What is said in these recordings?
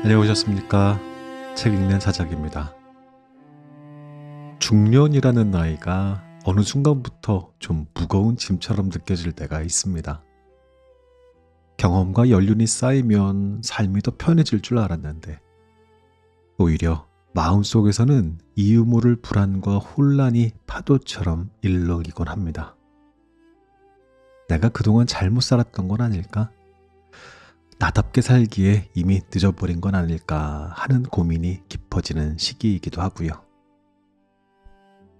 안녕하셨습니까? 책 읽는 사작입니다. 중년이라는 나이가 어느 순간부터 좀 무거운 짐처럼 느껴질 때가 있습니다. 경험과 연륜이 쌓이면 삶이 더 편해질 줄 알았는데 오히려 마음속에서는 이유 모를 불안과 혼란이 파도처럼 일렁이곤 합니다. 내가 그동안 잘못 살았던 건 아닐까? 나답게 살기에 이미 늦어버린 건 아닐까 하는 고민이 깊어지는 시기이기도 하고요.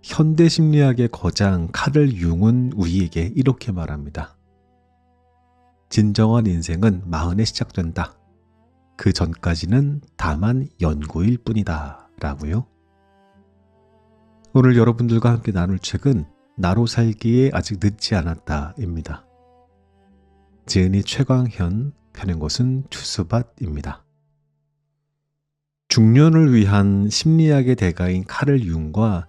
현대 심리학의 거장 카를 융은 우리에게 이렇게 말합니다. 진정한 인생은 마흔에 시작된다. 그 전까지는 다만 연구일 뿐이다. 라고요. 오늘 여러분들과 함께 나눌 책은 나로 살기에 아직 늦지 않았다입니다. 지은이 최광현, 펴낸 곳은 추수밭입니다. 중년을 위한 심리학의 대가인 카를 융과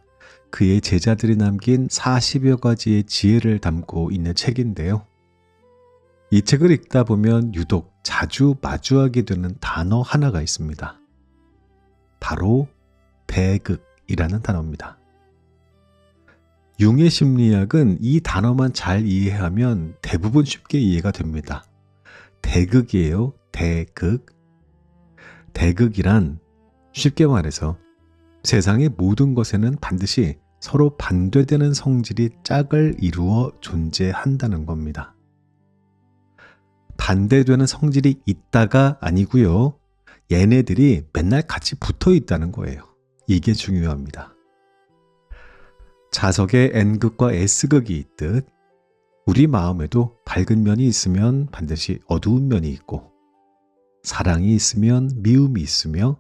그의 제자들이 남긴 40여 가지의 지혜를 담고 있는 책인데요. 이 책을 읽다 보면 유독 자주 마주하게 되는 단어 하나가 있습니다. 바로 대극이라는 단어입니다. 융의 심리학은 이 단어만 잘 이해하면 대부분 쉽게 이해가 됩니다. 대극이에요. 대극. 대극이란 쉽게 말해서 세상의 모든 것에는 반드시 서로 반대되는 성질이 짝을 이루어 존재한다는 겁니다. 반대되는 성질이 있다가 아니고요. 얘네들이 맨날 같이 붙어 있다는 거예요. 이게 중요합니다. 자석에 N극과 S극이 있듯 우리 마음에도 밝은 면이 있으면 반드시 어두운 면이 있고 사랑이 있으면 미움이 있으며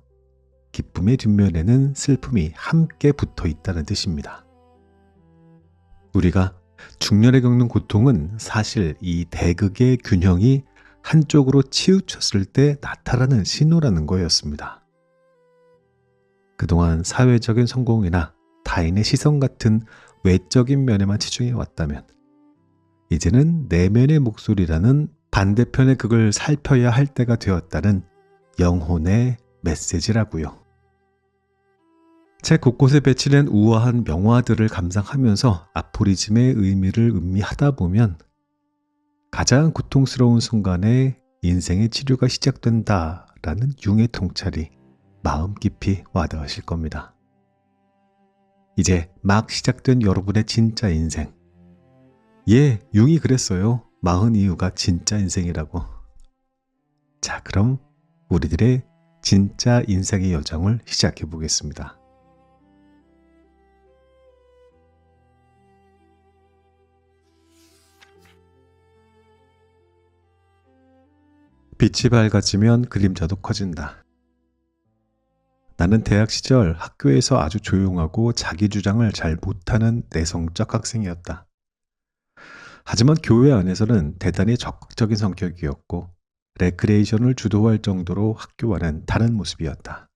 기쁨의 뒷면에는 슬픔이 함께 붙어 있다는 뜻입니다. 우리가 중년에 겪는 고통은 사실 이 대극의 균형이 한쪽으로 치우쳤을 때 나타나는 신호라는 거였습니다. 그동안 사회적인 성공이나 타인의 시선 같은 외적인 면에만 치중해 왔다면 이제는 내면의 목소리라는 반대편의 극을 살펴야 할 때가 되었다는 영혼의 메시지라고요. 책 곳곳에 배치된 우아한 명화들을 감상하면서 아포리즘의 의미를 음미하다 보면 가장 고통스러운 순간에 인생의 치료가 시작된다라는 융의 통찰이 마음 깊이 와닿으실 겁니다. 이제 막 시작된 여러분의 진짜 인생. 예, 융이 그랬어요. 40 이후가 진짜 인생이라고. 자, 그럼 우리들의 진짜 인생의 여정을 시작해 보겠습니다. 빛이 밝아지면 그림자도 커진다. 나는 대학 시절 학교에서 아주 조용하고 자기 주장을 잘 못하는 내성적 학생이었다. 하지만 교회 안에서는 대단히 적극적인 성격이었고 레크레이션을 주도할 정도로 학교와는 다른 모습이었다.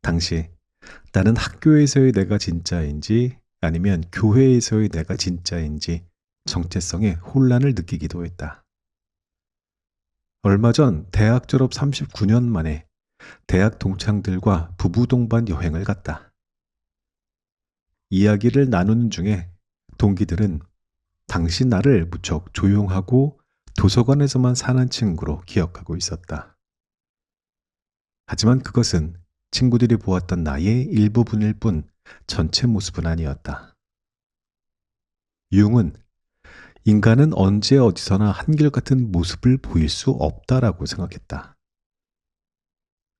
당시 나는 학교에서의 내가 진짜인지 아니면 교회에서의 내가 진짜인지 정체성에 혼란을 느끼기도 했다. 얼마 전 대학 졸업 39년 만에 대학 동창들과 부부 동반 여행을 갔다. 이야기를 나누는 중에 동기들은 당시 나를 무척 조용하고 도서관에서만 사는 친구로 기억하고 있었다. 하지만 그것은 친구들이 보았던 나의 일부분일 뿐 전체 모습은 아니었다. 융은 인간은 언제 어디서나 한결같은 모습을 보일 수 없다라고 생각했다.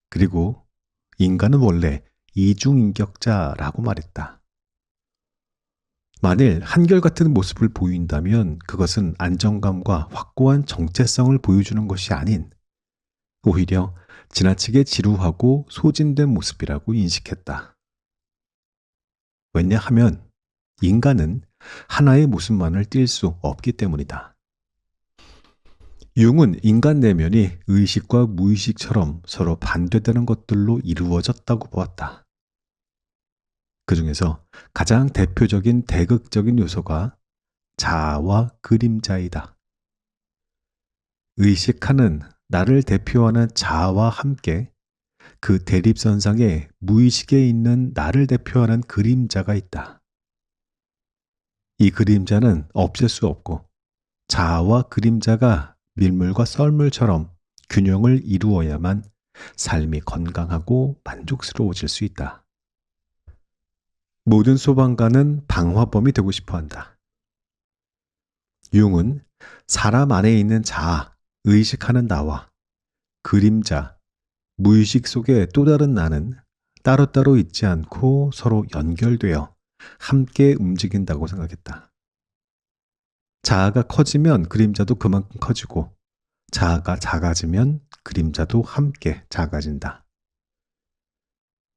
그리고 인간은 원래 이중인격자라고 말했다. 만일 한결같은 모습을 보인다면 그것은 안정감과 확고한 정체성을 보여주는 것이 아닌 오히려 지나치게 지루하고 소진된 모습이라고 인식했다. 왜냐하면 인간은 하나의 모습만을 띌 수 없기 때문이다. 융은 인간 내면이 의식과 무의식처럼 서로 반대되는 것들로 이루어졌다고 보았다. 그 중에서 가장 대표적인 대극적인 요소가 자아와 그림자이다. 의식하는 나를 대표하는 자아와 함께 그 대립선상에 무의식에 있는 나를 대표하는 그림자가 있다. 이 그림자는 없앨 수 없고 자아와 그림자가 밀물과 썰물처럼 균형을 이루어야만 삶이 건강하고 만족스러워질 수 있다. 모든 소방관은 방화범이 되고 싶어 한다. 융은 사람 안에 있는 자아, 의식하는 나와 그림자, 무의식 속의 또 다른 나는 따로따로 있지 않고 서로 연결되어 함께 움직인다고 생각했다. 자아가 커지면 그림자도 그만큼 커지고 자아가 작아지면 그림자도 함께 작아진다.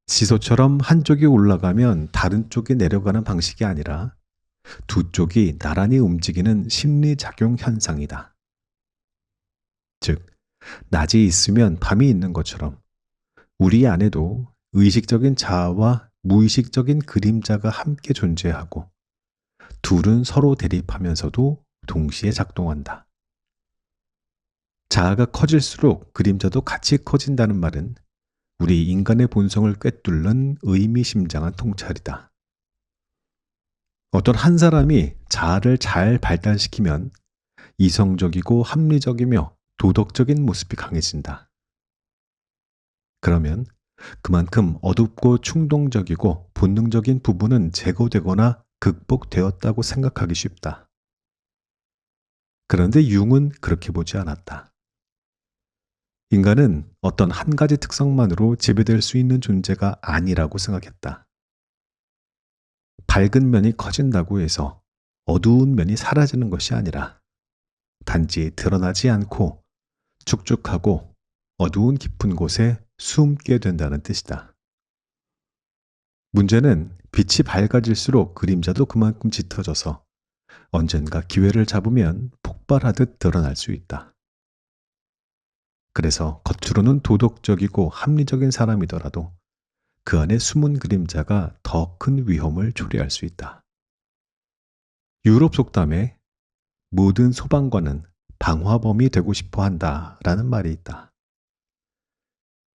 시소처럼 한쪽이 올라가면 다른 쪽이 내려가는 방식이 아니라 두 쪽이 나란히 움직이는 심리작용 현상이다. 즉, 낮이 있으면 밤이 있는 것처럼 우리 안에도 의식적인 자아와 무의식적인 그림자가 함께 존재하고 둘은 서로 대립하면서도 동시에 작동한다. 자아가 커질수록 그림자도 같이 커진다는 말은 우리 인간의 본성을 꿰뚫는 의미심장한 통찰이다. 어떤 한 사람이 자아를 잘 발달시키면 이성적이고 합리적이며 도덕적인 모습이 강해진다. 그러면 그만큼 어둡고 충동적이고 본능적인 부분은 제거되거나 극복되었다고 생각하기 쉽다. 그런데 융은 그렇게 보지 않았다. 인간은 어떤 한 가지 특성만으로 지배될 수 있는 존재가 아니라고 생각했다. 밝은 면이 커진다고 해서 어두운 면이 사라지는 것이 아니라 단지 드러나지 않고 축축하고 어두운 깊은 곳에 숨게 된다는 뜻이다. 문제는 빛이 밝아질수록 그림자도 그만큼 짙어져서 언젠가 기회를 잡으면 폭발하듯 드러날 수 있다. 그래서 겉으로는 도덕적이고 합리적인 사람이더라도 그 안에 숨은 그림자가 더 큰 위험을 초래할 수 있다. 유럽 속담에 모든 소방관은 방화범이 되고 싶어 한다라는 말이 있다.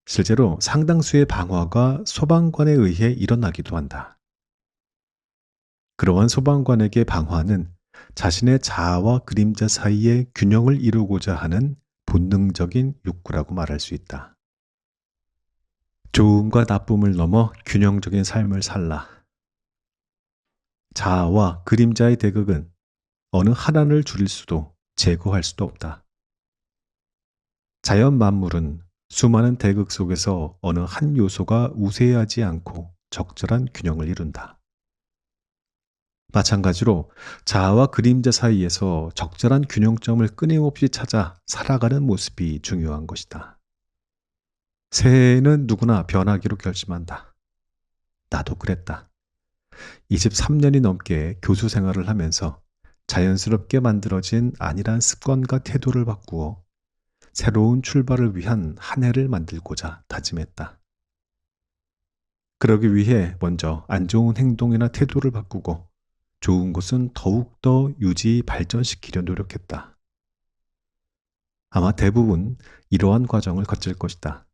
실제로 상당수의 방화가 소방관에 의해 일어나기도 한다. 그러한 소방관에게 방화는 자신의 자아와 그림자 사이의 균형을 이루고자 하는 본능적인 욕구라고 말할 수 있다. 좋음과 나쁨을 넘어 균형적인 삶을 살라. 자아와 그림자의 대극은 어느 하나를 줄일 수도 제거할 수도 없다. 자연 만물은 수많은 대극 속에서 어느 한 요소가 우세하지 않고 적절한 균형을 이룬다. 마찬가지로 자아와 그림자 사이에서 적절한 균형점을 끊임없이 찾아 살아가는 모습이 중요한 것이다. 새해에는 누구나 변하기로 결심한다. 나도 그랬다. 23년이 넘게 교수 생활을 하면서 자연스럽게 만들어진 안일한 습관과 태도를 바꾸어 새로운 출발을 위한 한 해를 만들고자 다짐했다. 그러기 위해 먼저 안 좋은 행동이나 태도를 바꾸고 좋은 것은 더욱더 유지 발전시키려 노력했다. 아마 대부분 이러한 과정을 거칠 것이다.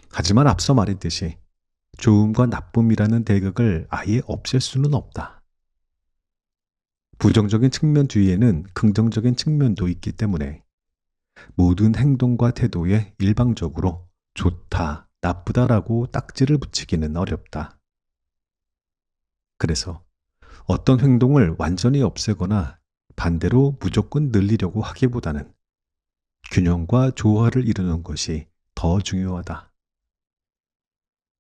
하지만 앞서 말했듯이 좋음과 나쁨이라는 대극을 아예 없앨 수는 없다. 부정적인 측면 뒤에는 긍정적인 측면도 있기 때문에 모든 행동과 태도에 일방적으로 좋다, 나쁘다라고 딱지를 붙이기는 어렵다. 그래서 어떤 행동을 완전히 없애거나 반대로 무조건 늘리려고 하기보다는 균형과 조화를 이루는 것이 더 중요하다.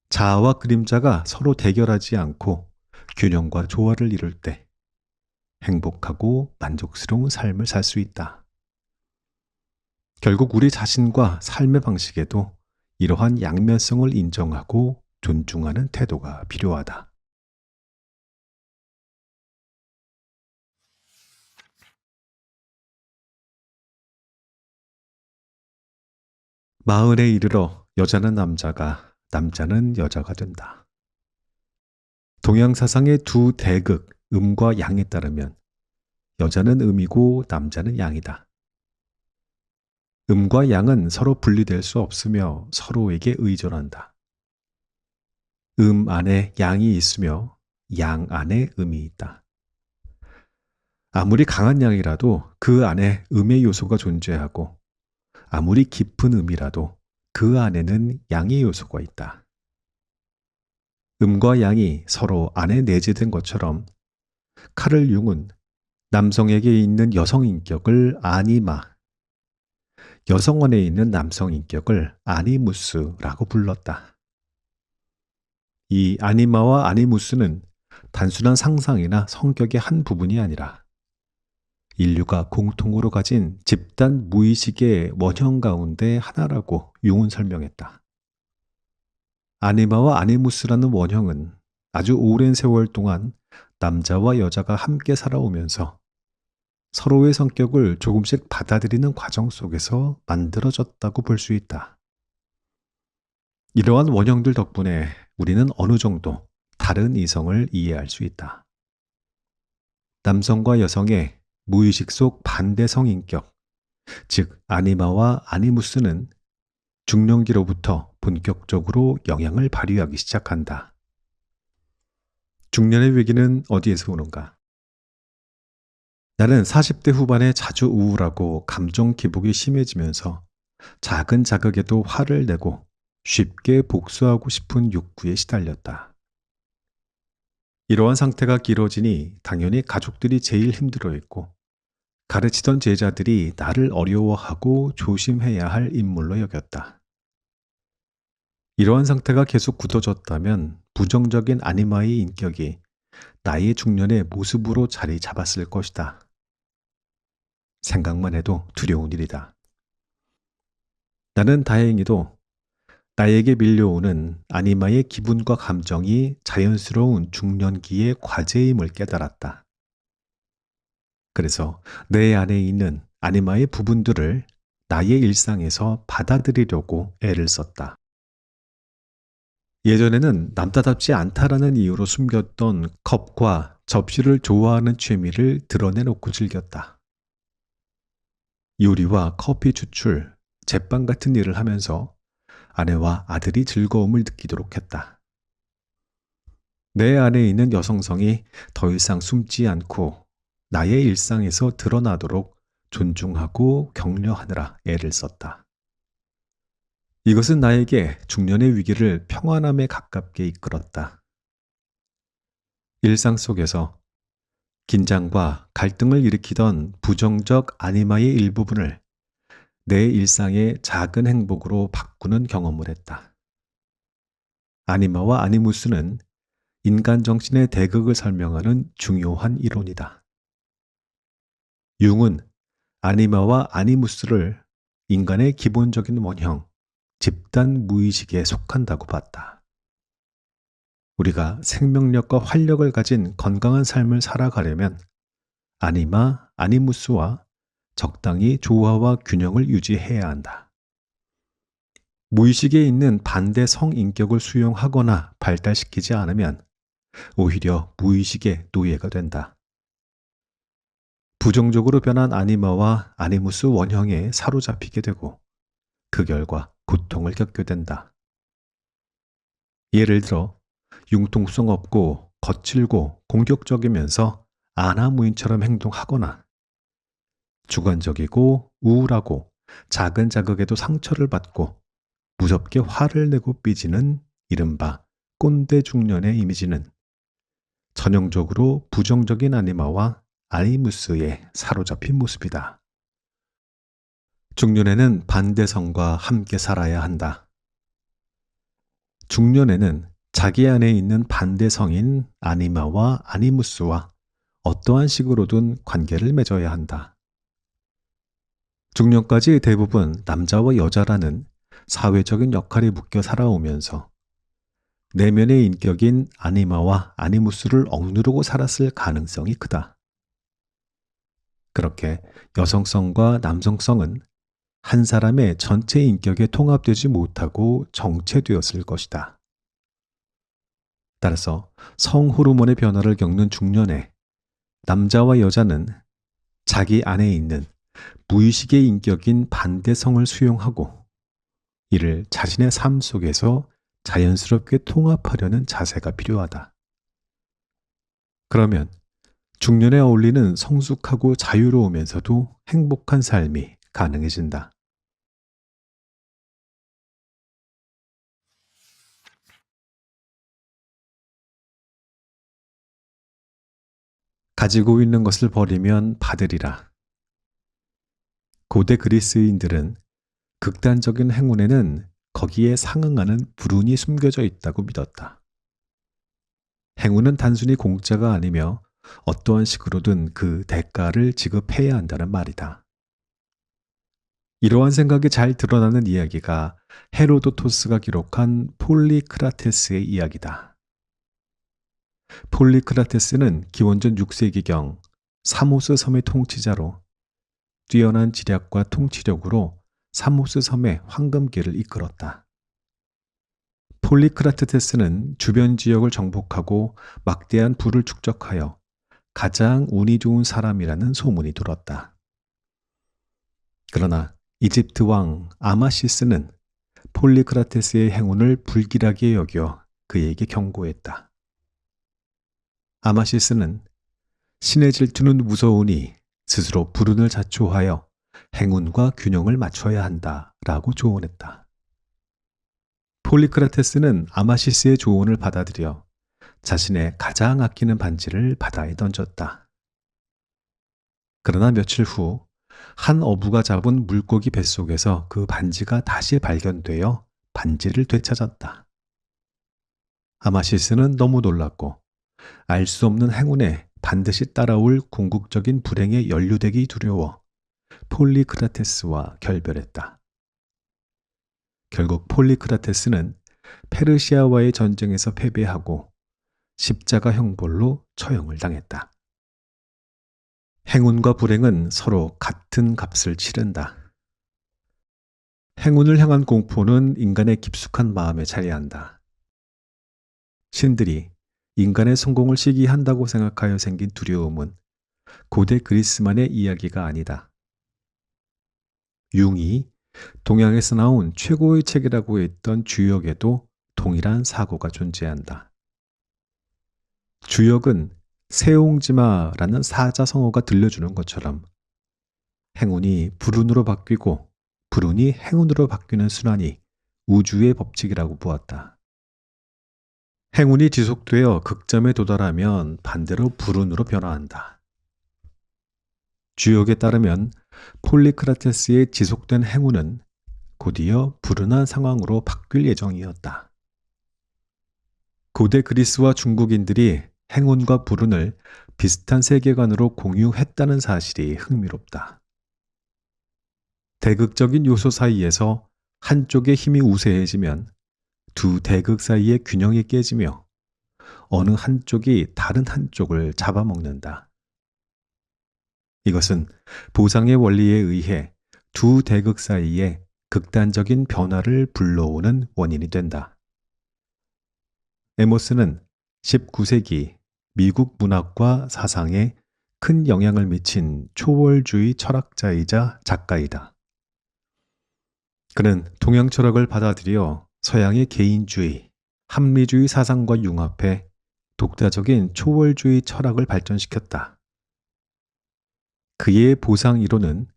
자아와 그림자가 서로 대결하지 않고 균형과 조화를 이룰 때 행복하고 만족스러운 삶을 살 수 있다. 결국 우리 자신과 삶의 방식에도 이러한 양면성을 인정하고 존중하는 태도가 필요하다. 마흔에 이르러 여자는 남자가, 남자는 여자가 된다. 동양 사상의 두 대극, 음과 양에 따르면 여자는 음이고 남자는 양이다. 음과 양은 서로 분리될 수 없으며 서로에게 의존한다. 안에 양이 있으며 양 안에 음이 있다. 아무리 강한 양이라도 그 안에 음의 요소가 존재하고 아무리 깊은 음이라도 그 안에는 양의 요소가 있다. 음과 양이 서로 안에 내재된 것처럼 카를 융은 남성에게 있는 여성 인격을 아니마, 여성 안에 있는 남성 인격을 아니무스라고 불렀다. 이 아니마와 아니무스는 단순한 상상이나 성격의 한 부분이 아니라 인류가 공통으로 가진 집단 무의식의 원형 가운데 하나라고 융은 설명했다. 아니마와 아니무스라는 원형은 아주 오랜 세월 동안 남자와 여자가 함께 살아오면서 서로의 성격을 조금씩 받아들이는 과정 속에서 만들어졌다고 볼 수 있다. 이러한 원형들 덕분에 우리는 어느 정도 다른 이성을 이해할 수 있다. 남성과 여성의 무의식 속 반대성 인격, 즉 아니마와 아니무스는 중년기로부터 본격적으로 영향을 발휘하기 시작한다. 중년의 위기는 어디에서 오는가? 나는 40대 후반에 자주 우울하고 감정 기복이 심해지면서 작은 자극에도 화를 내고 쉽게 복수하고 싶은 욕구에 시달렸다. 이러한 상태가 길어지니 당연히 가족들이 제일 힘들어했고 가르치던 제자들이 나를 어려워하고 조심해야 할 인물로 여겼다. 이러한 상태가 계속 굳어졌다면 부정적인 아니마의 인격이 나의 중년의 모습으로 자리 잡았을 것이다. 생각만 해도 두려운 일이다. 나는 다행히도 나에게 밀려오는 아니마의 기분과 감정이 자연스러운 중년기의 과제임을 깨달았다. 그래서 내 안에 있는 아니마의 부분들을 나의 일상에서 받아들이려고 애를 썼다. 예전에는 남자답지 않다라는 이유로 숨겼던 컵과 접시를 좋아하는 취미를 드러내놓고 즐겼다. 요리와 커피 추출, 제빵 같은 일을 하면서 아내와 아들이 즐거움을 느끼도록 했다. 내 안에 있는 여성성이 더 이상 숨지 않고 나의 일상에서 드러나도록 존중하고 격려하느라 애를 썼다. 이것은 나에게 중년의 위기를 평안함에 가깝게 이끌었다. 일상 속에서 긴장과 갈등을 일으키던 부정적 아니마의 일부분을 내 일상의 작은 행복으로 바꾸는 경험을 했다. 아니마와 아니무스는 인간 정신의 대극을 설명하는 중요한 이론이다. 융은 아니마와 아니무스를 인간의 기본적인 원형, 집단 무의식에 속한다고 봤다. 우리가 생명력과 활력을 가진 건강한 삶을 살아가려면 아니마, 아니무스와 적당히 조화와 균형을 유지해야 한다. 무의식에 있는 반대 성인격을 수용하거나 발달시키지 않으면 오히려 무의식의 노예가 된다. 부정적으로 변한 아니마와 아니무스 원형에 사로잡히게 되고 그 결과 고통을 겪게 된다. 예를 들어 융통성 없고 거칠고 공격적이면서 아나무인처럼 행동하거나 주관적이고 우울하고 작은 자극에도 상처를 받고 무섭게 화를 내고 삐지는 이른바 꼰대 중년의 이미지는 전형적으로 부정적인 아니마와 아니무스에 사로잡힌 모습이다. 중년에는 반대성과 함께 살아야 한다. 중년에는 자기 안에 있는 반대성인 아니마와 아니무스와 어떠한 식으로든 관계를 맺어야 한다. 중년까지 대부분 남자와 여자라는 사회적인 역할이 묶여 살아오면서 내면의 인격인 아니마와 아니무스를 억누르고 살았을 가능성이 크다. 그렇게 여성성과 남성성은 한 사람의 전체 인격에 통합되지 못하고 정체되었을 것이다. 따라서 성호르몬의 변화를 겪는 중년에 남자와 여자는 자기 안에 있는 무의식의 인격인 반대성을 수용하고 이를 자신의 삶 속에서 자연스럽게 통합하려는 자세가 필요하다. 그러면 중년에 어울리는 성숙하고 자유로우면서도 행복한 삶이 가능해진다. 가지고 있는 것을 버리면 받으리라. 고대 그리스인들은 극단적인 행운에는 거기에 상응하는 불운이 숨겨져 있다고 믿었다. 행운은 단순히 공짜가 아니며 어떠한 식으로든 그 대가를 지급해야 한다는 말이다. 이러한 생각이 잘 드러나는 이야기가 헤로도토스가 기록한 폴리크라테스의 이야기다. 폴리크라테스는 기원전 6세기경 사모스 섬의 통치자로 뛰어난 지략과 통치력으로 사모스 섬의 황금기를 이끌었다. 폴리크라테스는 주변 지역을 정복하고 막대한 부를 축적하여 가장 운이 좋은 사람이라는 소문이 돌았다. 그러나 이집트 왕 아마시스는 폴리크라테스의 행운을 불길하게 여겨 그에게 경고했다. 아마시스는 신의 질투는 무서우니 스스로 불운을 자초하여 행운과 균형을 맞춰야 한다라고 조언했다. 폴리크라테스는 아마시스의 조언을 받아들여 자신의 가장 아끼는 반지를 바다에 던졌다. 그러나 며칠 후 한 어부가 잡은 물고기 뱃속에서 그 반지가 다시 발견되어 반지를 되찾았다. 아마시스는 너무 놀랐고 알 수 없는 행운에 반드시 따라올 궁극적인 불행에 연루되기 두려워 폴리크라테스와 결별했다. 결국 폴리크라테스는 페르시아와의 전쟁에서 패배하고 십자가 형벌로 처형을 당했다. 행운과 불행은 서로 같은 값을 치른다. 행운을 향한 공포는 인간의 깊숙한 마음에 자리한다. 신들이 인간의 성공을 시기한다고 생각하여 생긴 두려움은 고대 그리스만의 이야기가 아니다. 융이 동양에서 나온 최고의 책이라고 했던 주역에도 동일한 사고가 존재한다. 주역은 세옹지마라는 사자성어가 들려주는 것처럼 행운이 불운으로 바뀌고 불운이 행운으로 바뀌는 순환이 우주의 법칙이라고 보았다. 행운이 지속되어 극점에 도달하면 반대로 불운으로 변화한다. 주역에 따르면 폴리크라테스의 지속된 행운은 곧이어 불운한 상황으로 바뀔 예정이었다. 고대 그리스와 중국인들이 행운과 불운을 비슷한 세계관으로 공유했다는 사실이 흥미롭다. 대극적인 요소 사이에서 한쪽의 힘이 우세해지면 두 대극 사이의 균형이 깨지며 어느 한쪽이 다른 한쪽을 잡아먹는다. 이것은 보상의 원리에 의해 두 대극 사이에 극단적인 변화를 불러오는 원인이 된다. 에모스는 19세기 미국 문학과 사상에 큰 영향을 미친 초월주의 철학자이자 작가이다. 그는 동양 철학을 받아들여 서양의 개인주의, 합리주의 사상과 융합해 독자적인 초월주의 철학을 발전시켰다. 그의 보상 이론은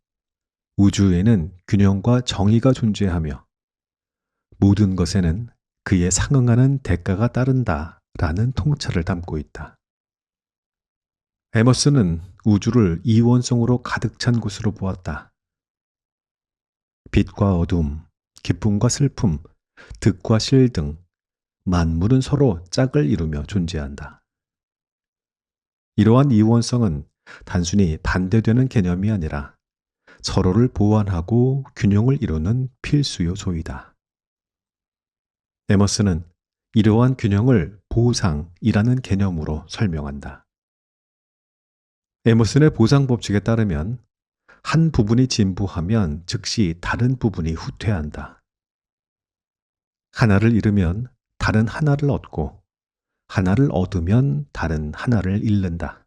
우주에는 균형과 정의가 존재하며 모든 것에는 그에 상응하는 대가가 따른다 라는 통찰을 담고 있다. 에머슨은 우주를 이원성으로 가득 찬 곳으로 보았다. 빛과 어둠, 기쁨과 슬픔, 득과 실 등 만물은 서로 짝을 이루며 존재한다. 이러한 이원성은 단순히 반대되는 개념이 아니라 서로를 보완하고 균형을 이루는 필수 요소이다. 에머슨은 이러한 균형을 보상이라는 개념으로 설명한다. 에머슨의 보상 법칙에 따르면 한 부분이 진보하면 즉시 다른 부분이 후퇴한다. 하나를 잃으면 다른 하나를 얻고 하나를 얻으면 다른 하나를 잃는다.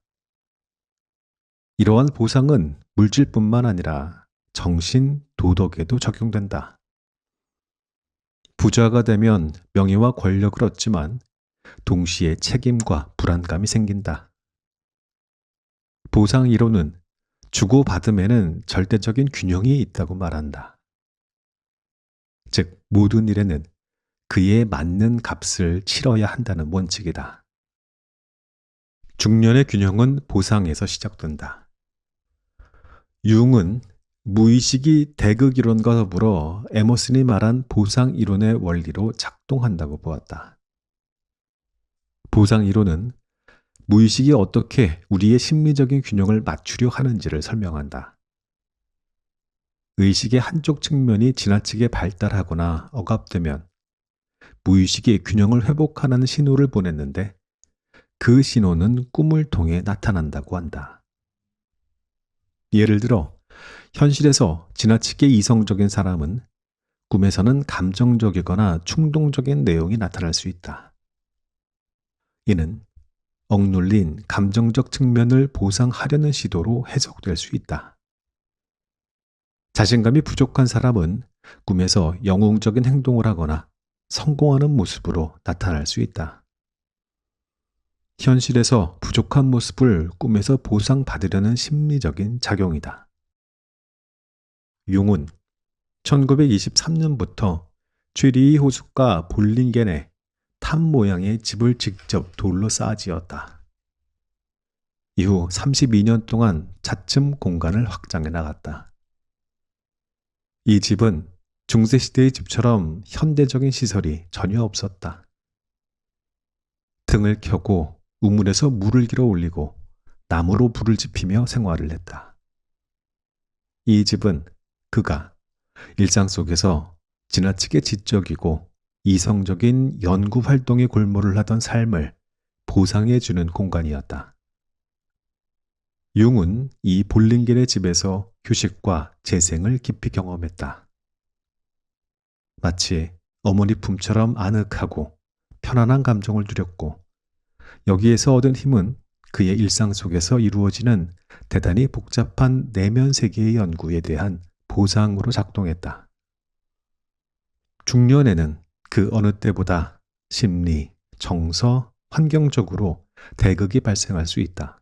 이러한 보상은 물질뿐만 아니라 정신, 도덕에도 적용된다. 부자가 되면 명예와 권력을 얻지만 동시에 책임과 불안감이 생긴다. 보상 이론은 주고받음에는 절대적인 균형이 있다고 말한다. 즉, 모든 일에는 그에 맞는 값을 치러야 한다는 원칙이다. 중년의 균형은 보상에서 시작된다. 융은 무의식이 대극 이론과 더불어 에머슨이 말한 보상 이론의 원리로 작동한다고 보았다. 보상 이론은 무의식이 어떻게 우리의 심리적인 균형을 맞추려 하는지를 설명한다. 의식의 한쪽 측면이 지나치게 발달하거나 억압되면 무의식이 균형을 회복하는 신호를 보냈는데 그 신호는 꿈을 통해 나타난다고 한다. 예를 들어 현실에서 지나치게 이성적인 사람은 꿈에서는 감정적이거나 충동적인 내용이 나타날 수 있다. 이는 억눌린 감정적 측면을 보상하려는 시도로 해석될 수 있다. 자신감이 부족한 사람은 꿈에서 영웅적인 행동을 하거나 성공하는 모습으로 나타날 수 있다. 현실에서 부족한 모습을 꿈에서 보상받으려는 심리적인 작용이다. 융은 1923년부터 취리히 호숫가 볼링겐에 탑 모양의 집을 직접 돌로 쌓아지었다. 이후 32년 동안 차츰 공간을 확장해 나갔다. 이 집은 중세시대의 집처럼 현대적인 시설이 전혀 없었다. 등을 켜고 우물에서 물을 길어 올리고 나무로 불을 지피며 생활을 했다. 이 집은 그가 일상 속에서 지나치게 지적이고 이성적인 연구 활동에 골몰을 하던 삶을 보상해주는 공간이었다. 융은 이 볼링겐의 집에서 휴식과 재생을 깊이 경험했다. 마치 어머니 품처럼 아늑하고 편안한 감정을 누렸고 여기에서 얻은 힘은 그의 일상 속에서 이루어지는 대단히 복잡한 내면 세계의 연구에 대한 보상으로 작동했다. 중년에는 그 어느 때보다 심리, 정서, 환경적으로 대극이 발생할 수 있다.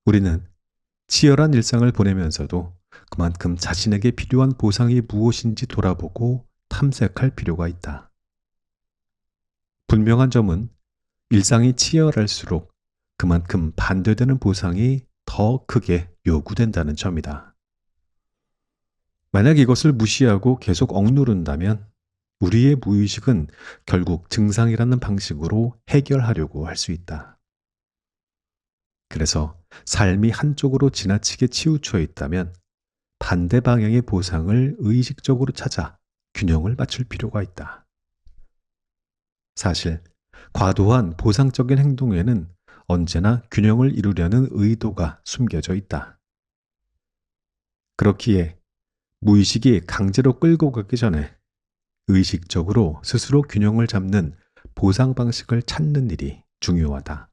우리는 치열한 일상을 보내면서도 그만큼 자신에게 필요한 보상이 무엇인지 돌아보고 탐색할 필요가 있다. 분명한 점은 일상이 치열할수록 그만큼 반대되는 보상이 더 크게 요구된다는 점이다. 만약 이것을 무시하고 계속 억누른다면 우리의 무의식은 결국 증상이라는 방식으로 해결하려고 할 수 있다. 그래서 삶이 한쪽으로 지나치게 치우쳐 있다면 반대 방향의 보상을 의식적으로 찾아 균형을 맞출 필요가 있다. 사실 과도한 보상적인 행동에는 언제나 균형을 이루려는 의도가 숨겨져 있다. 그렇기에 무의식이 강제로 끌고 가기 전에 의식적으로 스스로 균형을 잡는 보상 방식을 찾는 일이 중요하다.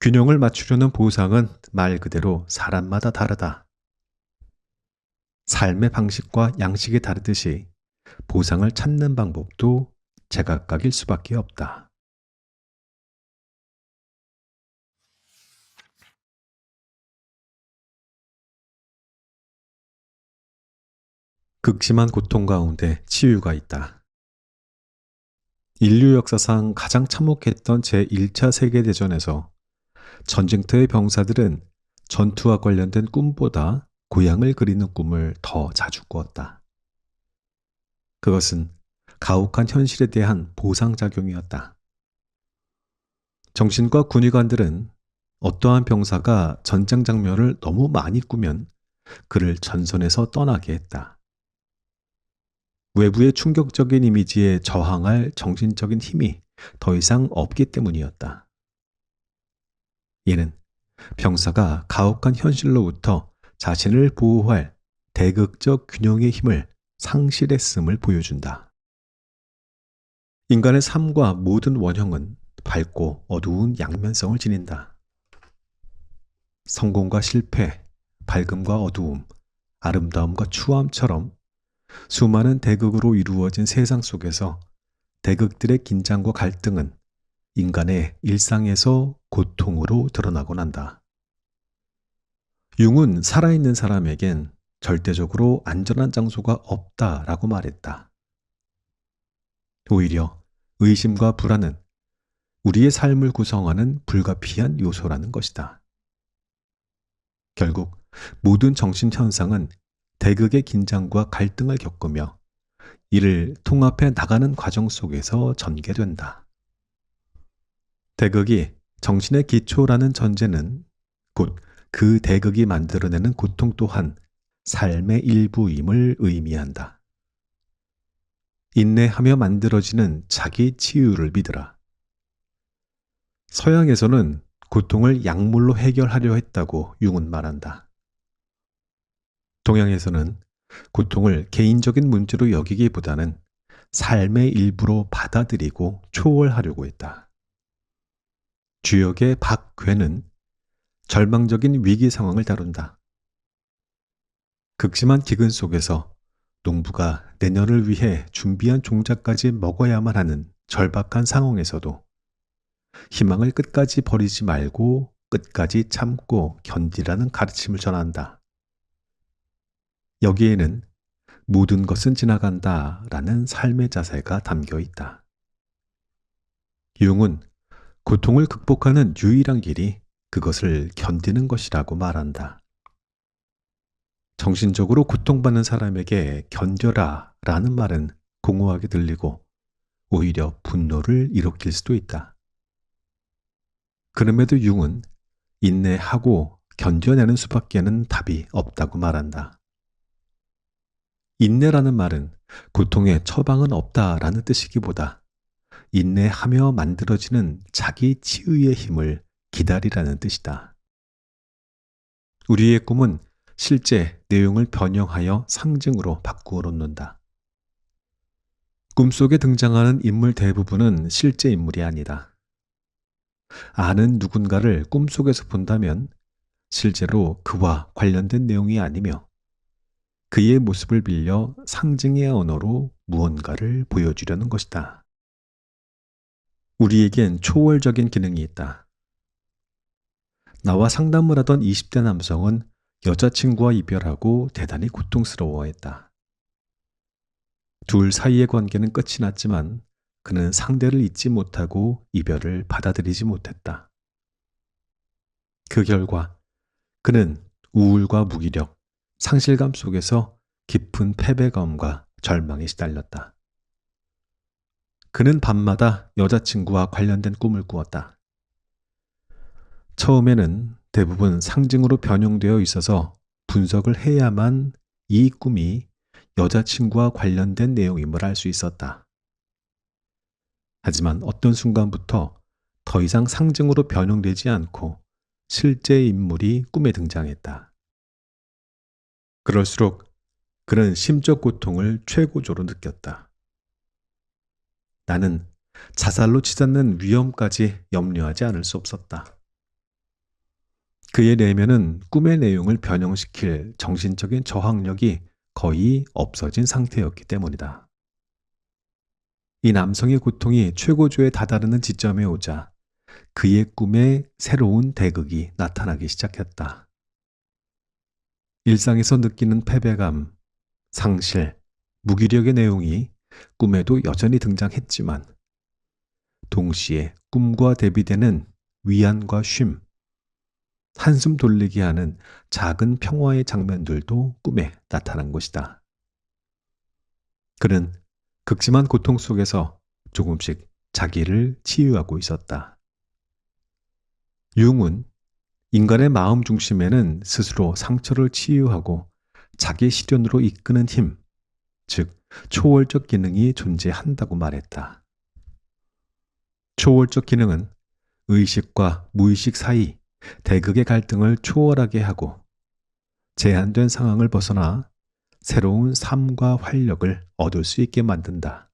균형을 맞추려는 보상은 말 그대로 사람마다 다르다. 삶의 방식과 양식이 다르듯이 보상을 찾는 방법도 제각각일 수밖에 없다. 극심한 고통 가운데 치유가 있다. 인류 역사상 가장 참혹했던 제1차 세계대전에서 전쟁터의 병사들은 전투와 관련된 꿈보다 고향을 그리는 꿈을 더 자주 꾸었다. 그것은 가혹한 현실에 대한 보상작용이었다. 정신과 군의관들은 어떠한 병사가 전쟁 장면을 너무 많이 꾸면 그를 전선에서 떠나게 했다. 외부의 충격적인 이미지에 저항할 정신적인 힘이 더 이상 없기 때문이었다. 이는 병사가 가혹한 현실로부터 자신을 보호할 대극적 균형의 힘을 상실했음을 보여준다. 인간의 삶과 모든 원형은 밝고 어두운 양면성을 지닌다. 성공과 실패, 밝음과 어두움, 아름다움과 추함처럼 수많은 대극으로 이루어진 세상 속에서 대극들의 긴장과 갈등은 인간의 일상에서 고통으로 드러나곤 한다. 융은 살아있는 사람에겐 절대적으로 안전한 장소가 없다라고 말했다. 오히려 의심과 불안은 우리의 삶을 구성하는 불가피한 요소라는 것이다. 결국 모든 정신 현상은 대극의 긴장과 갈등을 겪으며 이를 통합해 나가는 과정 속에서 전개된다. 대극이 정신의 기초라는 전제는 곧 그 대극이 만들어내는 고통 또한 삶의 일부임을 의미한다. 인내하며 만들어지는 자기 치유를 믿으라. 서양에서는 고통을 약물로 해결하려 했다고 융은 말한다. 동양에서는 고통을 개인적인 문제로 여기기보다는 삶의 일부로 받아들이고 초월하려고 했다. 주역의 박괴는 절망적인 위기 상황을 다룬다. 극심한 기근 속에서 농부가 내년을 위해 준비한 종자까지 먹어야만 하는 절박한 상황에서도 희망을 끝까지 버리지 말고 끝까지 참고 견디라는 가르침을 전한다. 여기에는 모든 것은 지나간다 라는 삶의 자세가 담겨 있다. 융은 고통을 극복하는 유일한 길이 그것을 견디는 것이라고 말한다. 정신적으로 고통받는 사람에게 견뎌라 라는 말은 공허하게 들리고 오히려 분노를 일으킬 수도 있다. 그럼에도 융은 인내하고 견뎌내는 수밖에는 답이 없다고 말한다. 인내라는 말은 고통에 처방은 없다라는 뜻이기보다 인내하며 만들어지는 자기 치유의 힘을 기다리라는 뜻이다. 우리의 꿈은 실제 내용을 변형하여 상징으로 바꾸어 놓는다. 꿈속에 등장하는 인물 대부분은 실제 인물이 아니다. 아는 누군가를 꿈속에서 본다면 실제로 그와 관련된 내용이 아니며 그의 모습을 빌려 상징의 언어로 무언가를 보여주려는 것이다. 우리에겐 초월적인 기능이 있다. 나와 상담을 하던 20대 남성은 여자친구와 이별하고 대단히 고통스러워했다. 둘 사이의 관계는 끝이 났지만 그는 상대를 잊지 못하고 이별을 받아들이지 못했다. 그 결과 그는 우울과 무기력, 상실감 속에서 깊은 패배감과 절망에 시달렸다. 그는 밤마다 여자친구와 관련된 꿈을 꾸었다. 처음에는 대부분 상징으로 변형되어 있어서 분석을 해야만 이 꿈이 여자친구와 관련된 내용임을 알 수 있었다. 하지만 어떤 순간부터 더 이상 상징으로 변형되지 않고 실제 인물이 꿈에 등장했다. 그럴수록 그는 심적 고통을 최고조로 느꼈다. 나는 자살로 치닫는 위험까지 염려하지 않을 수 없었다. 그의 내면은 꿈의 내용을 변형시킬 정신적인 저항력이 거의 없어진 상태였기 때문이다. 이 남성의 고통이 최고조에 다다르는 지점에 오자 그의 꿈에 새로운 대극이 나타나기 시작했다. 일상에서 느끼는 패배감, 상실, 무기력의 내용이 꿈에도 여전히 등장했지만 동시에 꿈과 대비되는 위안과 쉼, 한숨 돌리게 하는 작은 평화의 장면들도 꿈에 나타난 것이다. 그는 극심한 고통 속에서 조금씩 자기를 치유하고 있었다. 융은 인간의 마음 중심에는 스스로 상처를 치유하고 자기 실현으로 이끄는 힘, 즉 초월적 기능이 존재한다고 말했다. 초월적 기능은 의식과 무의식 사이 대극의 갈등을 초월하게 하고 제한된 상황을 벗어나 새로운 삶과 활력을 얻을 수 있게 만든다.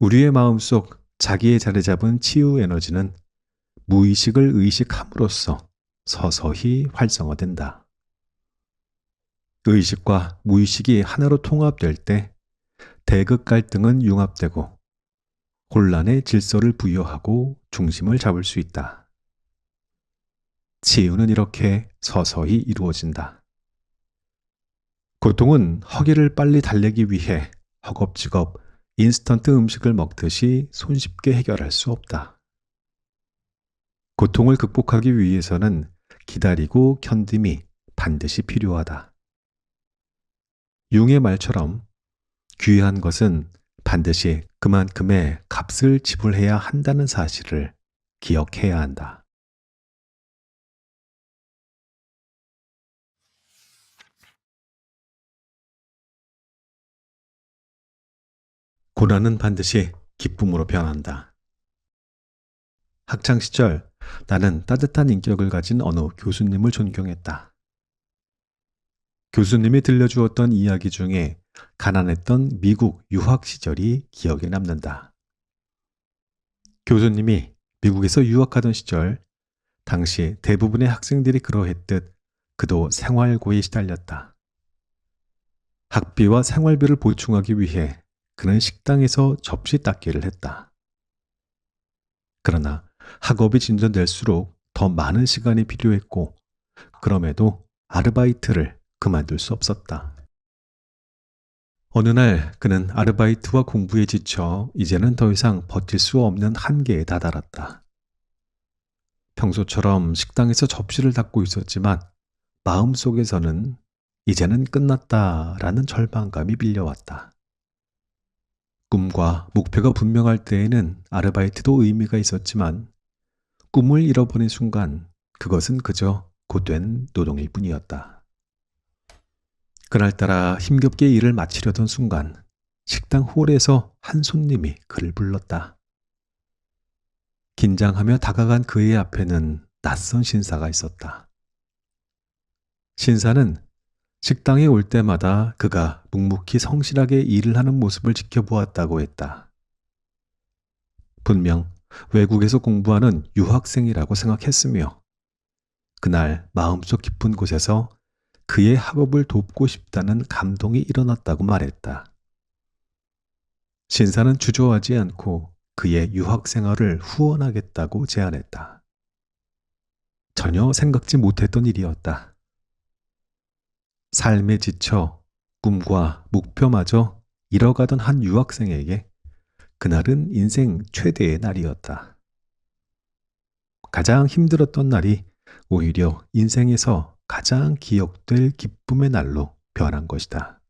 우리의 마음속 자기의 자리 잡은 치유 에너지는 무의식을 의식함으로써 서서히 활성화된다. 의식과 무의식이 하나로 통합될 때 대극 갈등은 융합되고 혼란의 질서를 부여하고 중심을 잡을 수 있다. 치유는 이렇게 서서히 이루어진다. 고통은 허기를 빨리 달래기 위해 허겁지겁 인스턴트 음식을 먹듯이 손쉽게 해결할 수 없다. 고통을 극복하기 위해서는 기다리고 견딤이 반드시 필요하다. 융의 말처럼 귀한 것은 반드시 그만큼의 값을 지불해야 한다는 사실을 기억해야 한다. 고난은 반드시 기쁨으로 변한다. 학창시절 나는 따뜻한 인격을 가진 어느 교수님을 존경했다. 교수님이 들려주었던 이야기 중에 가난했던 미국 유학 시절이 기억에 남는다. 교수님이 미국에서 유학하던 시절, 당시 대부분의 학생들이 그러했듯 그도 생활고에 시달렸다. 학비와 생활비를 보충하기 위해 그는 식당에서 접시 닦기를 했다. 그러나 학업이 진전될수록 더 많은 시간이 필요했고, 그럼에도 아르바이트를 그만둘 수 없었다. 어느 날 그는 아르바이트와 공부에 지쳐 이제는 더 이상 버틸 수 없는 한계에 다다랐다. 평소처럼 식당에서 접시를 닦고 있었지만 마음속에서는 이제는 끝났다라는 절망감이 밀려왔다. 꿈과 목표가 분명할 때에는 아르바이트도 의미가 있었지만 꿈을 잃어버린 순간 그것은 그저 고된 노동일 뿐이었다. 그날따라 힘겹게 일을 마치려던 순간 식당 홀에서 한 손님이 그를 불렀다. 긴장하며 다가간 그의 앞에는 낯선 신사가 있었다. 신사는 식당에 올 때마다 그가 묵묵히 성실하게 일을 하는 모습을 지켜보았다고 했다. 분명 외국에서 공부하는 유학생이라고 생각했으며 그날 마음속 깊은 곳에서 그의 학업을 돕고 싶다는 감동이 일어났다고 말했다. 신사는 주저하지 않고 그의 유학 생활을 후원하겠다고 제안했다. 전혀 생각지 못했던 일이었다. 삶에 지쳐 꿈과 목표마저 잃어가던 한 유학생에게 그날은 인생 최대의 날이었다. 가장 힘들었던 날이 오히려 인생에서 가장 기억될 기쁨의 날로 변한 것이다.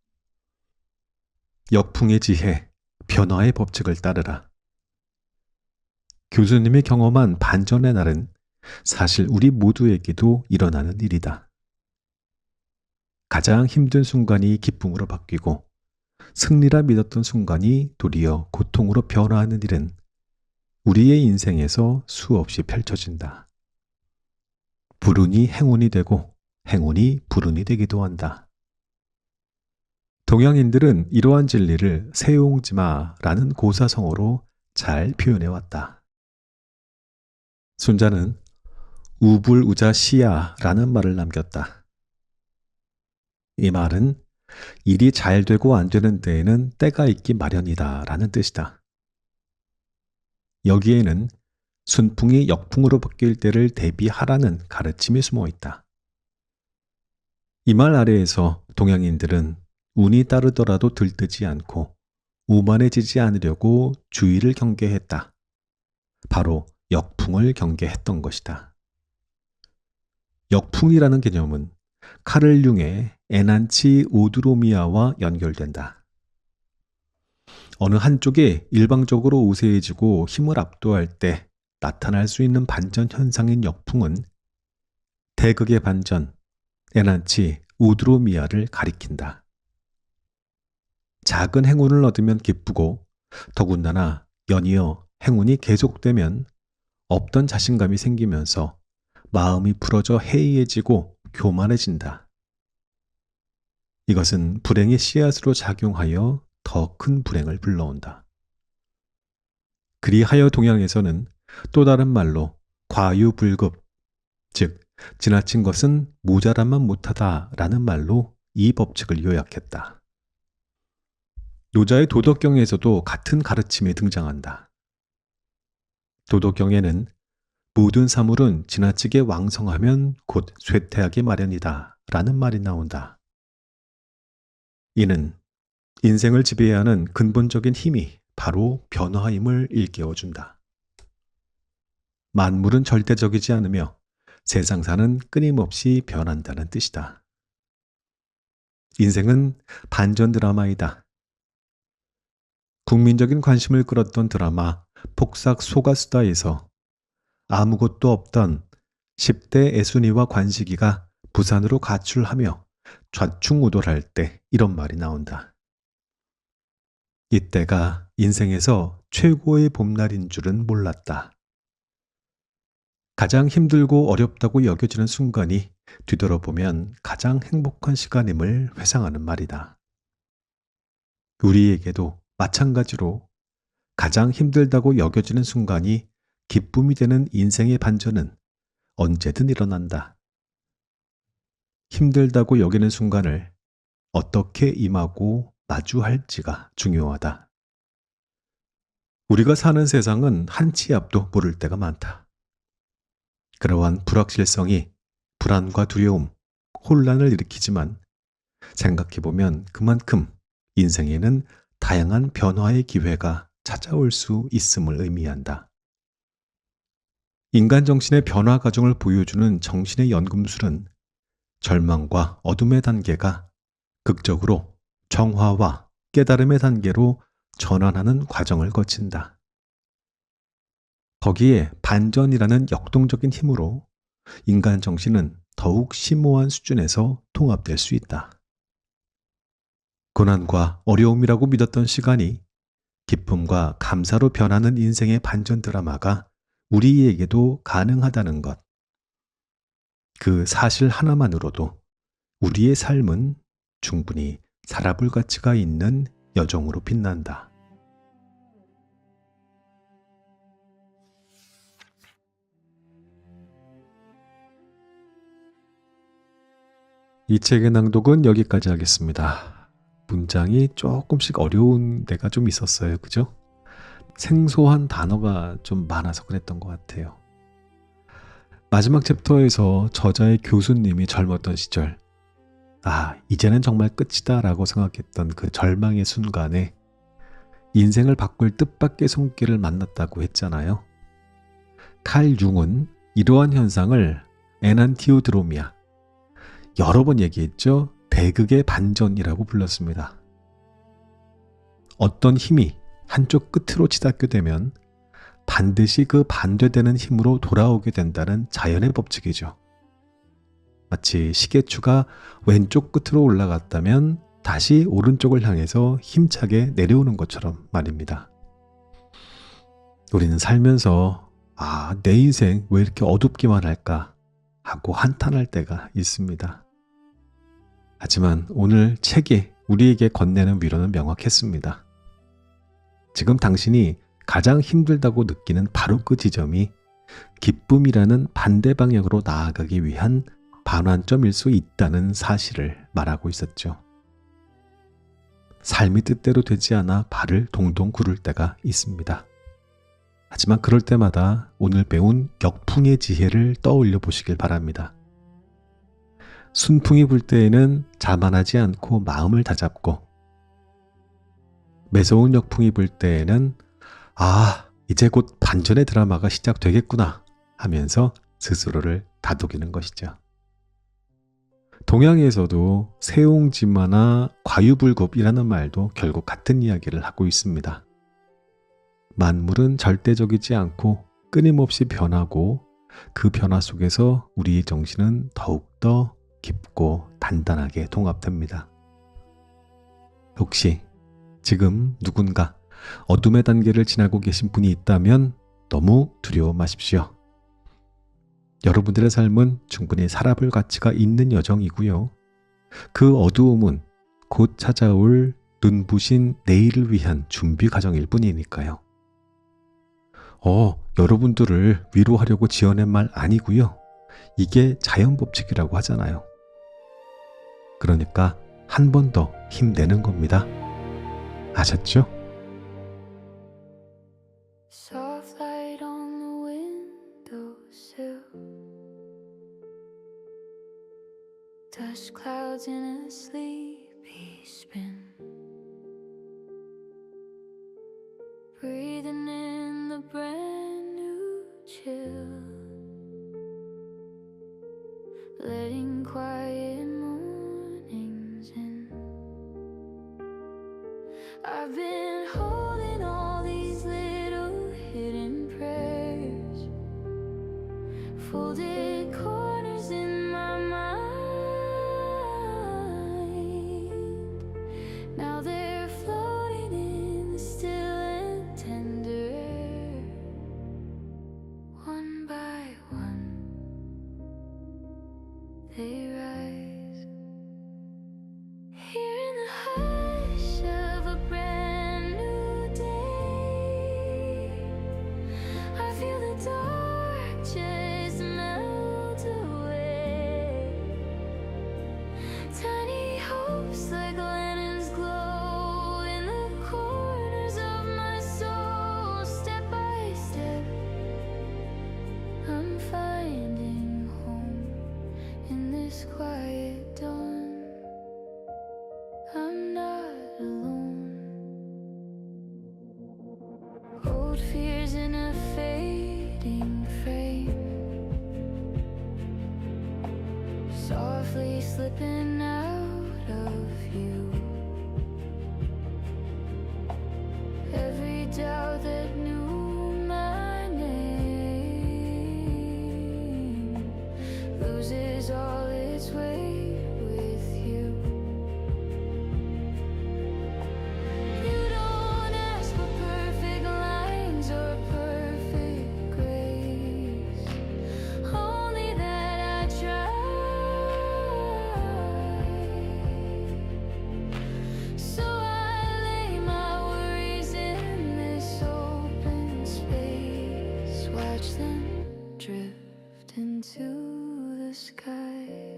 역풍의 지혜, 변화의 법칙을 따르라. 교수님이 경험한 반전의 날은 사실 우리 모두에게도 일어나는 일이다. 가장 힘든 순간이 기쁨으로 바뀌고 승리라 믿었던 순간이 도리어 고통으로 변화하는 일은 우리의 인생에서 수없이 펼쳐진다. 불운이 행운이 되고 행운이 불운이 되기도 한다. 동양인들은 이러한 진리를 세용지마라는 고사성어로 잘 표현해왔다. 순자는 우불우자시야라는 말을 남겼다. 이 말은 일이 잘 되고 안 되는 데에는 때가 있기 마련이다 라는 뜻이다. 여기에는 순풍이 역풍으로 바뀔 때를 대비하라는 가르침이 숨어 있다. 이 말 아래에서 동양인들은 운이 따르더라도 들뜨지 않고 오만해지지 않으려고 주의를 경계했다. 바로 역풍을 경계했던 것이다. 역풍이라는 개념은 카를 융의 에난치 오드로미아와 연결된다. 어느 한쪽에 일방적으로 우세해지고 힘을 압도할 때 나타날 수 있는 반전 현상인 역풍은 대극의 반전, 에난치 오드로미아를 가리킨다. 작은 행운을 얻으면 기쁘고 더군다나 연이어 행운이 계속되면 없던 자신감이 생기면서 마음이 풀어져 해이해지고 교만해진다. 이것은 불행의 씨앗으로 작용하여 더 큰 불행을 불러온다. 그리하여 동양에서는 또 다른 말로 과유불급, 즉 지나친 것은 모자란만 못하다라는 말로 이 법칙을 요약했다. 노자의 도덕경에서도 같은 가르침이 등장한다. 도덕경에는 모든 사물은 지나치게 왕성하면 곧 쇠퇴하기 마련이다 라는 말이 나온다. 이는 인생을 지배하는 근본적인 힘이 바로 변화임을 일깨워준다. 만물은 절대적이지 않으며 세상사는 끊임없이 변한다는 뜻이다. 인생은 반전 드라마이다. 국민적인 관심을 끌었던 드라마 폭삭 소가수다에서 아무것도 없던 10대 애순이와 관식이가 부산으로 가출하며 좌충우돌할 때 이런 말이 나온다. 이때가 인생에서 최고의 봄날인 줄은 몰랐다. 가장 힘들고 어렵다고 여겨지는 순간이 뒤돌아보면 가장 행복한 시간임을 회상하는 말이다. 우리에게도 마찬가지로 가장 힘들다고 여겨지는 순간이 기쁨이 되는 인생의 반전은 언제든 일어난다. 힘들다고 여기는 순간을 어떻게 임하고 마주할지가 중요하다. 우리가 사는 세상은 한 치 앞도 모를 때가 많다. 그러한 불확실성이 불안과 두려움, 혼란을 일으키지만 생각해보면 그만큼 인생에는 다양한 변화의 기회가 찾아올 수 있음을 의미한다. 인간 정신의 변화 과정을 보여주는 정신의 연금술은 절망과 어둠의 단계가 극적으로 정화와 깨달음의 단계로 전환하는 과정을 거친다. 거기에 반전이라는 역동적인 힘으로 인간 정신은 더욱 심오한 수준에서 통합될 수 있다. 고난과 어려움이라고 믿었던 시간이 기쁨과 감사로 변하는 인생의 반전 드라마가 우리에게도 가능하다는 것. 그 사실 하나만으로도 우리의 삶은 충분히 살아볼 가치가 있는 여정으로 빛난다. 이 책의 낭독은 여기까지 하겠습니다. 문장이 조금씩 어려운 데가 좀 있었어요. 그죠? 생소한 단어가 좀 많아서 그랬던 것 같아요. 마지막 챕터에서 저자의 교수님이 젊었던 시절, 이제는 정말 끝이다 라고 생각했던 그 절망의 순간에 인생을 바꿀 뜻밖의 손길을 만났다고 했잖아요. 칼 융은 이러한 현상을 에난티오드로미아, 여러 번 얘기했죠. 대극의 반전이라고 불렀습니다. 어떤 힘이 한쪽 끝으로 치닫게 되면 반드시 그 반대되는 힘으로 돌아오게 된다는 자연의 법칙이죠. 마치 시계추가 왼쪽 끝으로 올라갔다면 다시 오른쪽을 향해서 힘차게 내려오는 것처럼 말입니다. 우리는 살면서 내 인생 왜 이렇게 어둡기만 할까 하고 한탄할 때가 있습니다. 하지만 오늘 책이 우리에게 건네는 위로는 명확했습니다. 지금 당신이 가장 힘들다고 느끼는 바로 그 지점이 기쁨이라는 반대 방향으로 나아가기 위한 반환점일 수 있다는 사실을 말하고 있었죠. 삶이 뜻대로 되지 않아 발을 동동 구를 때가 있습니다. 하지만 그럴 때마다 오늘 배운 역풍의 지혜를 떠올려 보시길 바랍니다. 순풍이 불 때에는 자만하지 않고 마음을 다잡고, 매서운 역풍이 불 때에는 이제 곧 반전의 드라마가 시작되겠구나 하면서 스스로를 다독이는 것이죠. 동양에서도 세옹지마나 과유불급이라는 말도 결국 같은 이야기를 하고 있습니다. 만물은 절대적이지 않고 끊임없이 변하고 그 변화 속에서 우리의 정신은 더욱더 깊고 단단하게 통합됩니다. 혹시 지금 누군가 어둠의 단계를 지나고 계신 분이 있다면 너무 두려워 마십시오. 여러분들의 삶은 충분히 살아볼 가치가 있는 여정이고요. 그 어두움은 곧 찾아올 눈부신 내일을 위한 준비 과정일 뿐이니까요. 여러분들을 위로하려고 지어낸 말 아니고요. 이게 자연 법칙이라고 하잖아요. 그러니까 한 번 더 힘내는 겁니다. 아셨죠? Soft light on the windowsill. Dust clouds in a sleepy spin. Breathing in the brand new chill. Letting quiet mornings in. I've been holding all these little hidden prayers, folded corners in my mind. Now they're floating in the still and tender air. One by one they rise. Here in the hush of a brand new day, I feel the dark just melt away. Tiny hopes like lanterns glow in the corners of my soul. Step by step, I'm finding home in this quiet dawn. I'm not alone. Old fears in a fading frame, softly slipping out of view. Every doubt that knew my name loses all its weight with you. You don't ask for perfect lines or perfect grace, only that I try. So I lay my worries in this open space, watch them drift into the sky.